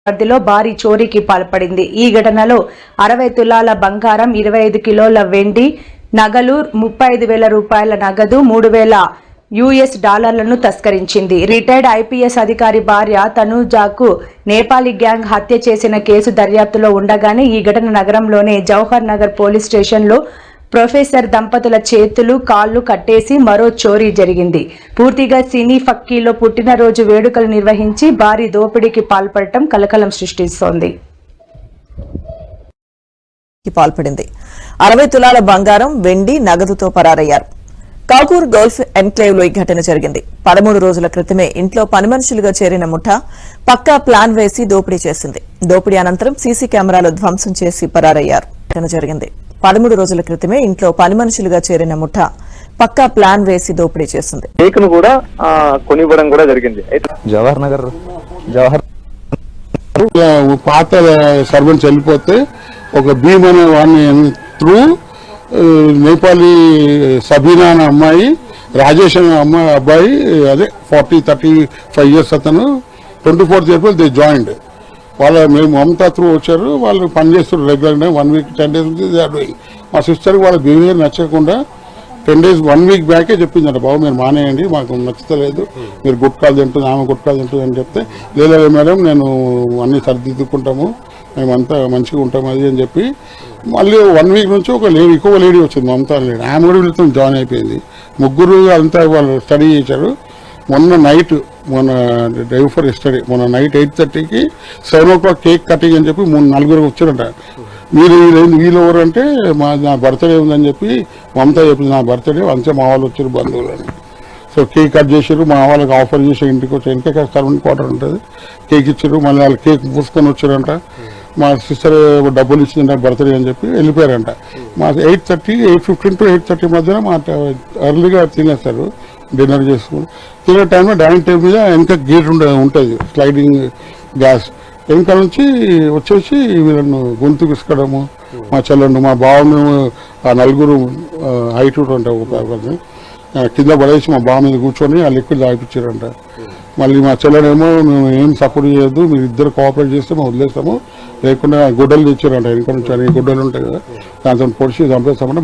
పరిధిలో భారీ చోరీకి పాల్పడింది. ఈ ఘటనలో 60 తులాల బంగారం, 25 కిలోల వెండి, నగలు, 35,000 రూపాయల నగదు, 3,000 US డాలర్లను తస్కరించింది. రిటైర్డ్ IPS అధికారి భార్య తనూజాకు నేపాలీ గ్యాంగ్ హత్య చేసిన కేసు దర్యాప్తులో ఉండగానే ఈ ఘటన నగరంలోని జవహర్ నగర్ పోలీస్ స్టేషన్లో ప్రొఫెసర్ దంపతుల చేతులు కాళ్లు కట్టేసి మరో చోరీ జరిగింది. పూర్తిగా సినీ ఫక్కీలో పుట్టినరోజు వేడుకలు నిర్వహించి భారీ దోపిడీకి పాల్పడటం కలకలం సృష్టిస్తోంది. 60 తులాల బంగారం, వెండి, నగదుతో పరారయ్యారు. కాకూర్ గోల్ఫ్ ఎన్క్లేవ్ లో ఈ ఘటన జరిగింది. 13 రోజుల క్రితమే ఇంట్లో పని మనుషులుగా చేరిన ముఠా పక్కా ప్లాన్ వేసి దోపిడీ చేసింది. దోపిడీ అనంతరం సీసీ కెమెరాలు ధ్వంసం చేసి పరారయ్యారు. ఘటన జరిగింది. 13 రోజుల క్రితమే ఇంట్లో పని మనుషులుగా చేరిన ముఠా పక్కా ప్లాన్ వేసి దోపిడీ చేసింది. కేకును కూడా కొనివ్వడం కూడా జరిగింది. జవహర్ నగర్ పాత సర్వెంట్స్ వెళ్ళిపోతే ఒక భీమ్ అనే వాడిని త్రూ నేపాలీ సబీనా అనే అమ్మాయి, రాజేష్ అనే అబ్బాయి, అదే 40-35 ఇయర్స్ అతను 24th April దే జాయిండ్. మేము మమతా త్రూ వచ్చారు. వాళ్ళు పనిచేస్తారు రెగ్యులర్గా 1 week 10 days నుంచి దే ఆర్ డూయింగ్. మా సిస్టర్కి వాళ్ళ బిహేవియర్ నచ్చకుండా 10 days 1 week బ్యాకే చెప్పిందంట, బాబు మీరు మానేయండి, మాకు నచ్చలేదు, మీరు గుట్కాలు తింటుంది, ఆమె గుట్కాలు తింటుంది అని చెప్తే, లేదు మేడం నేను అన్నీ సరిదిద్దుకుంటాము, మేమంతా మంచిగా ఉంటాం అది అని చెప్పి మళ్ళీ 1 week నుంచి ఇంకొక లేడీ వచ్చింది, మమతా లేడీ. ఆమె కూడా వీళ్ళతో జాయిన్ అయిపోయింది. ముగ్గురు అంతా వాళ్ళు స్టడీ చేశారు. మొన్న డ్రైవ్ ఫర్ స్టడీ మొన్న నైట్ 8:30కి 7 o'clock కేక్ కటింగ్ అని చెప్పి 4 వచ్చారంట. వీళ్ళు ఎవరంటే నా బర్త్డే ఉందని చెప్పి మమతా చెప్పింది, నా బర్త్డే అంతే మా వాళ్ళు వచ్చారు బంధువులు అని. సో కేక్ కట్ చేశారు, మా వాళ్ళకి ఆఫర్ చేసి ఇంటికి వచ్చి వెనక సర్వెంట్ క్వార్టర్ ఉంటుంది, కేక్ ఇచ్చారు. మళ్ళీ వాళ్ళు కేక్ పూసుకొని వచ్చారంట. మా సిస్టర్ డబ్బులు ఇచ్చిందంట బర్త్డే అని చెప్పి వెళ్ళిపోయారంట. మా 8:15 to 8:30 మధ్యన మా ఎర్లీగా తినేస్తారు, డిన్నర్ చేసుకుని. తినే టైంలో డైనింగ్ టేబుల్ మీద వెనక గేట్ ఉంటుంది, స్లైడింగ్ గ్యాస్. వెనక నుంచి వచ్చేసి వీళ్ళను గొంతు విసుకడము, మా చెల్లెండు మా బావను ఆ 4 హైట్ ఉంటాయి కింద పడేసి మా బావ మీద కూర్చొని ఆ లిక్విడ్ తాగిపించారంట. మళ్ళీ మా చెల్లెడేమో మేము ఏం సపోర్ట్ చేయొద్దు, మీరు ఇద్దరు కోఆపరేట్ చేస్తే మేము వదిలేస్తాము, లేకుండా గుడ్డలు తెచ్చారంట. వెనక నుంచి అన్ని గుడ్డలు ఉంటాయి కదా, దాంతో పొడిచి చంపేస్తామంటే